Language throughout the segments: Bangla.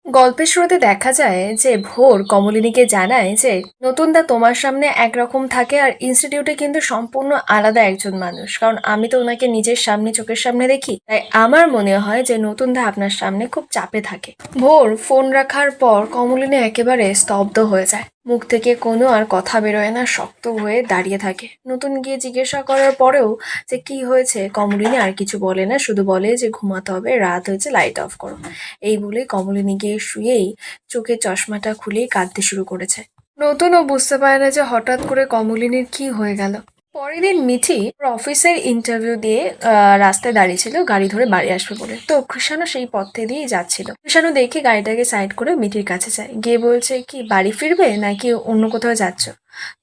গল্পের শুরুতে দেখা যায় যে ভোর কমলিনীকে জানায় যে নতুনদা তোমার সামনে একরকম থাকে আর ইনস্টিটিউটে কিন্তু সম্পূর্ণ আলাদা একজন মানুষ, কারণ আমি তো ওনাকে নিজের সামনে চোখের সামনে দেখি, তাই আমার মনে হয় যে নতুনদা আপনার সামনে খুব চাপে থাকে। ভোর ফোন রাখার পর কমলিনী একেবারে স্তব্ধ হয়ে যায়, মুখ থেকে কোনো আর কথা বেরোয় না, শক্ত হয়ে দাঁড়িয়ে থাকে। নতুন গিয়ে জিজ্ঞাসা করার পরেও যে কি হয়েছে, কমলিনী আর কিছু বলে না, শুধু বলে যে ঘুমাতে হবে, রাত হয়েছে, লাইট অফ করো। এই বলে কমলিনী গিয়ে শুয়েই চোখের চশমাটা খুলেই কাঁদতে শুরু করেছে। নতুনও বুঝতে পারে না যে হঠাৎ করে কমলিনীর কি হয়ে গেল। পরের দিন মিঠি ওর অফিসের ইন্টারভিউ দিয়ে রাস্তায় দাঁড়িয়ে ছিল গাড়ি ধরে বাড়ি আসবে বলে। তো কৃষাণু সেই পথে দিয়েই যাচ্ছিল। কৃষাণু দেখে গাড়িটাকে সাইড করে মিঠির কাছে যায়, গিয়ে বলছে কি বাড়ি ফিরবে নাকি অন্য কোথাও যাচ্ছ।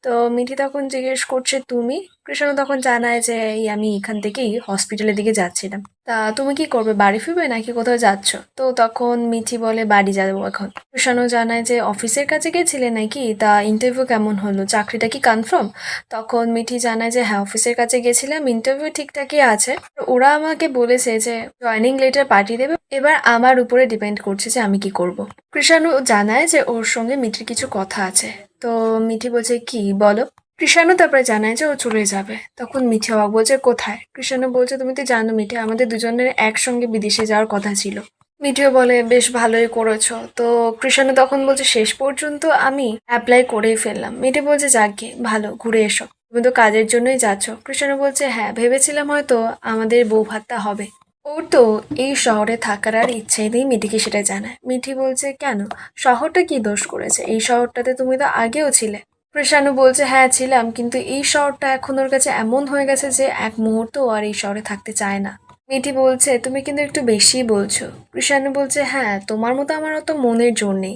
তো মিঠি তখন জিজ্ঞেস করছে তুমি। কৃষাণু তখন জানায় যে এই আমি এখান থেকেই হসপিটালের দিকে যাচ্ছিলাম। তা তুমি কি করবে, বাড়ি ফিরবে নাকি কোথাও যাচ্ছ? তো তখন মিঠি বলে বাড়ি যাবো এখন। কৃষাণু জানায় যে অফিসের কাছে গেছিলে নাকি, তা ইন্টারভিউ কেমন হলো, চাকরিটা কি কনফার্ম? তখন মিঠি জানায় যে হ্যাঁ অফিসের কাছে গেছিলাম, ইন্টারভিউ ঠিকঠাকই আছে, ওরা আমাকে বলেছে যে জয়নিং লেটার পাঠিয়ে দেবে, এবার আমার উপরে ডিপেন্ড করছে যে আমি কি করব। কৃষাণু জানায় যে ওর সঙ্গে মিঠির কিছু কথা আছে। তো মিঠি বলছে কি বলো। কৃষাণু তারপরে জানায় যে ও চলে যাবে। তখন মিঠি অবাক, বলছে কোথায়? কৃষাণু বলছে তুমি তো জানো মিঠি, আমাদের দুজনের একসঙ্গে বিদেশে যাওয়ার কথা ছিল। মিঠিও বলে বেশ ভালোই করেছো। তো কৃষাণু তখন বলছে শেষ পর্যন্ত আমি অ্যাপ্লাই করেই ফেললাম। মিঠি বলছে যাকগে ভালো, ঘুরে এসো, তুমি তো কাজের জন্যই যাচ্ছ। কৃষাণু বলছে হ্যাঁ ভেবেছিলাম হয়তো আমাদের বউ ভাতটা হবে। ওর তো এই শহরে থাকার আর ইচ্ছেই নেই, মিঠিকে সেটা জানায়। মিঠি বলছে কেন, শহরটা কি দোষ করেছে, এই শহরটাতে তুমি তো আগেও ছিলে। কৃষাণু বলছে হ্যাঁ ছিলাম, কিন্তু এই শহরটা এখন ওর কাছে এমন হয়ে গেছে যে এক মুহূর্ত আর এই শহরে থাকতে চায় না। মিঠি বলছে তুমি কিন্তু একটু বেশিই বলছো। কৃষাণু বলছে হ্যাঁ তোমার মতো আমার অত মনের জোর নেই।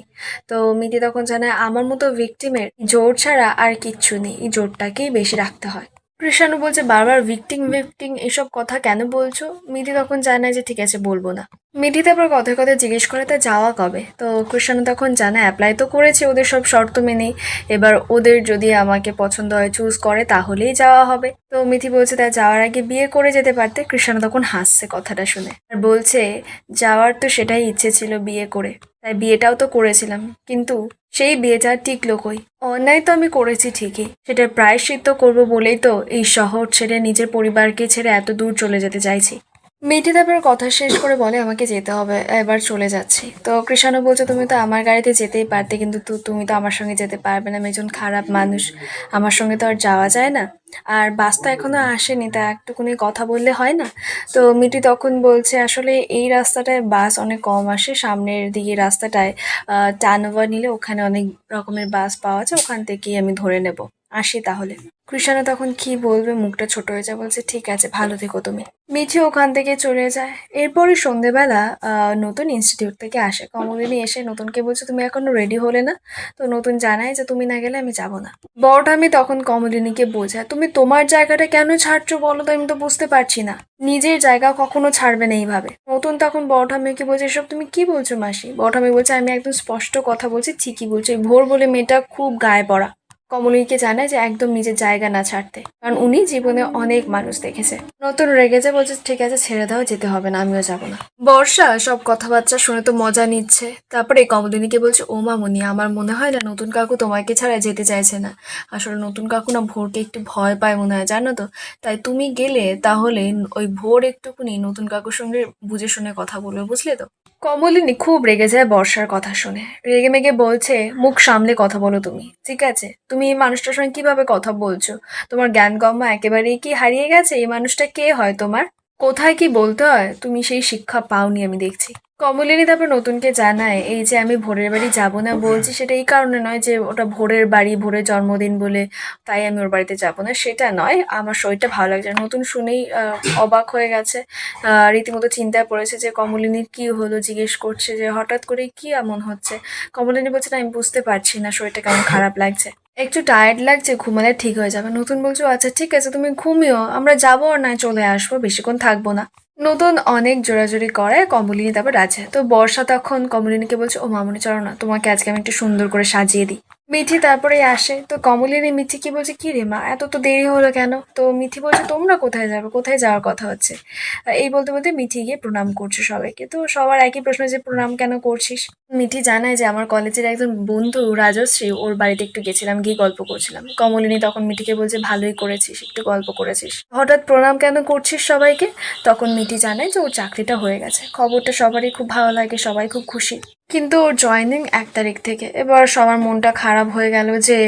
তো মিঠি তখন জানায় আমার মতো ভিকটিমের জোর ছাড়া আর কিচ্ছু নেই, এই জোরটাকেই বেশি রাখতে হয়। কৃষাণু বলছে বারবার ভিকটিম ভিকটিম এসব কথা কেন বলছো। মিঠি তখন জানায় যে ঠিক আছে বলবো না। মিঠি তারপর কথায় কথায় জিজ্ঞেস করে তা যাওয়া কবে। তো কৃষাণু তখন জানায় অ্যাপ্লাই তো করেছে ওদের সব শর্ত মেনেই, এবার ওদের যদি আমাকে পছন্দ হয় চুজ করে তাহলেই যাওয়া হবে। তো মিঠি বলছে তা যাওয়ার আগে বিয়ে করে যেতে পারতে। কৃষাণু তখন হাসছে কথাটা শুনে আর বলছে যাওয়ার তো সেটাই ইচ্ছে ছিল বিয়ে করে, তাই বিয়েটাও তো করেছিলাম, কিন্তু সেই বিয়েটা টিকলো কই। অন্যায় তো আমি করেছি ঠিকই, সেটার প্রায়শ্চিত্ত করবো বলেই তো এই শহর ছেড়ে নিজের পরিবারকে ছেড়ে এত দূর চলে যেতে চাইছি। মিঠি তারপর কথা শেষ করে বলে আমাকে যেতে হবে, এবার চলে যাচ্ছি। তো কৃষাণু বলছে তুমি তো আমার গাড়িতে যেতেই পারতে, কিন্তু তুমি তো আমার সঙ্গে যেতে পারবে না, আমি একজন খারাপ মানুষ, আমার সঙ্গে তো আর যাওয়া যায় না। আর বাস তো এখনো আসেনি, তা একটুকুনি কথা বললে হয় না? তো মিঠি তখন বলছে আসলে এই রাস্তাটায় বাস অনেক কম আসে, সামনের দিকে রাস্তাটায় টার্ন ওভার নিলে ওখানে অনেক রকমের বাস পাওয়া যায়, ওখান থেকেই আমি ধরে নেব, আসি তাহলে। কৃষাণু তখন কি বলবে, মুখটা ছোট হয়ে যায়, বলছে ঠিক আছে ভালো থেকো তুমি। মিঠি ওখান থেকে চলে যায়। এরপরই সন্ধেবেলা নতুন ইনস্টিটিউট থেকে আসে। কমলিনী এসে নতুনকে বলছে তুমি এখনো রেডি হলে না। তো নতুন জানায় যে তুমি না গেলে আমি যাব না। বড়ঠাম্মি তখন কমলিনীকে বোঝায় তুমি তোমার জায়গাটা কেন ছাড়ছো বলো তো, আমি তো বুঝতে পারছি না, নিজের জায়গা কখনো ছাড়বে না এইভাবে। নতুন তখন বড়ঠাম্মিকে বলছে এসব তুমি কি বলছো মাসি। বড়ঠাম্মি বলছে আমি একদম স্পষ্ট কথা বলছি, ঠিকই বলছো, এই ভোর বলে মেয়েটা খুব গায়ে পড়া। কমলিনীকে জানায় যে একদম নিজের জায়গা না ছাড়তে, কারণ উনি জীবনে অনেক মানুষ দেখেছে। নতুন রেগেছে, বলছে ঠিক আছে ছেড়ে দাও, যেতে হবে না, আমিও যাব না। বর্ষা সব কথাবার্তা শুনে তো মজা নিচ্ছে। তারপরে কমলিনীকে বলছে ও মামুনি আমার মনে হয় না নতুন কাকু তোমাকে ছাড়া যেতে চাইছে না, আসলে নতুন কাকু না ভোরকে একটু ভয় পায় মনে হয় জানো তো, তাই তুমি গেলে তাহলে ওই ভোর একটুকুনি নতুন কাকুর সঙ্গে বুঝে শুনে কথা বলবে, বুঝলে তো। কমলিনী খুব রেগে যায় বর্ষার কথা শুনে, রেগে মেগে বলছে মুখ সামলে কথা বলো তুমি, ঠিক আছে? তুমি এই মানুষটার সঙ্গে কিভাবে কথা বলছো, তোমার জ্ঞান গম্যা একেবারেই কি হারিয়ে গেছে? এই মানুষটা কে হয় তোমার, কোথায় কি বলতে হয় তুমি সেই শিক্ষা পাওনি আমি দেখছি। কমলিনী তারপর নতুনকে জানায় এই যে আমি ভোরের বাড়ি যাব না বলছি, সেটা এই কারণে নয় যে ওটা ভোরের বাড়ি, ভোরের জন্মদিন বলে তাই আমি ওর বাড়িতে যাব না, সেটা নয়, আমার শরীরটা ভালো লাগছে না। নতুন শুনেই অবাক হয়ে গেছে, রীতিমতো চিন্তায় পড়েছে যে কমলিনীর কি হলো, জিজ্ঞেস করছে যে হঠাৎ করে কি এমন হচ্ছে। কমলিনী বলছে না আমি বুঝতে পারছি না শরীরটা কেমন খারাপ লাগছে, একটু টায়ার্ড লাগছে, ঘুমালে ঠিক হয়ে যাবে। নতুন বলছো আচ্ছা ঠিক আছে তুমি ঘুমিও, আমরা যাবো আর নয় চলে আসবো, বেশিক্ষণ থাকবো না। নতুন অনেক জোরাজুরি করে, কমলিনী তারপর রাজি হয়। তো বর্ষা তখন কমলিনীকে বলছে ও মামুনি চলো না, তোমাকে আজকে আমি একটু সুন্দর করে সাজিয়ে দিই। মিঠি তারপরে আসে। তো কমলিনী মিঠি কি বলছে কি রে মা এত তো দেরি হলো কেন। তো মিঠি বলছে তোমরা কোথায় যাবে, কোথায় যাওয়ার কথা হচ্ছে। এই বলতে বলতে মিঠি গিয়ে প্রণাম করছে সবাইকে। তো সবার একই প্রশ্ন যে প্রণাম কেন করছিস। মিঠি জানায় যে আমার কলেজের একজন বন্ধু রাজশ্রী ওর বাড়িতে একটু গেছিলাম, গিয়ে গল্প করছিলাম। কমলিনী তখন মিঠিকে বলছে ভালোই করেছিস, একটু গল্প করেছিস, হঠাৎ প্রণাম কেন করছিস সবাইকে? তখন মিঠি জানায় যে ওর চাকরিটা হয়ে গেছে। খবরটা সবারই খুব ভালো লাগে, সবাই খুব খুশি। কিন্তু ওর জয়েনিং 1 তারিখ থেকে। এবার সবার মনটা খারাপ হয়ে গেল যে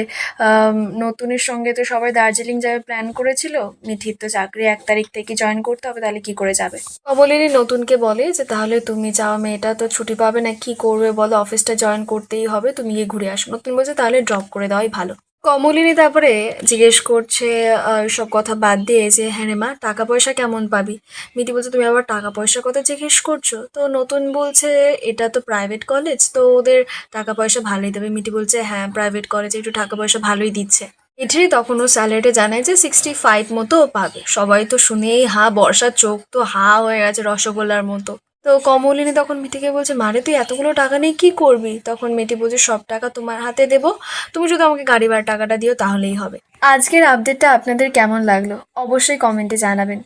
নতুনের সঙ্গে তো সবাই দার্জিলিং যাবে প্ল্যান করেছিল, মিঠির তো চাকরি 1 তারিখ থেকে জয়েন করতে হবে, তাহলে কি করে যাবে? কমলিনী নতুনকে বলে যে তাহলে তুমি যাও, মেয়েটা তো ছুটি পাবে না, কি করবে বলো, অফিসটা জয়েন করতেই হবে, তুমি গিয়ে ঘুরে আসো। নতুন বলছে তাহলে ড্রপ করে দেওয়াই ভালো। কমলিনী তারপরে জিজ্ঞেস করছে সব কথা বাদ দিয়ে যে হ্যাঁ রে মা, টাকা পয়সা কেমন পাবি? মিটি বলছে তুমি আবার টাকা পয়সার কথা জিজ্ঞেস করছো? তো নতুন বলছে এটা তো প্রাইভেট কলেজ, তো ওদের টাকা পয়সা ভালোই দেবে। মিটি বলছে হ্যাঁ, প্রাইভেট কলেজে একটু টাকা পয়সা ভালোই দিচ্ছে। মিঠির তখনও স্যালারিটা জানায় যে 65 মতো ও পাবে। সবাই তো শুনেই হা, বর্ষার চোখ তো হা হয়ে গেছে রসগোল্লার মতো। তো কমলিনী তখন মিঠিকে বলছে মারে তুই এতগুলো টাকা নিয়ে কি করবি? তখন মিঠি বলছে সব টাকা তোমার হাতে দেবো, তুমি শুধু আমাকে গাড়ি ভাড়ার টাকাটা দিও তাহলেই হবে। আজকের আপডেটটা আপনাদের কেমন লাগলো অবশ্যই কমেন্টে জানাবেন।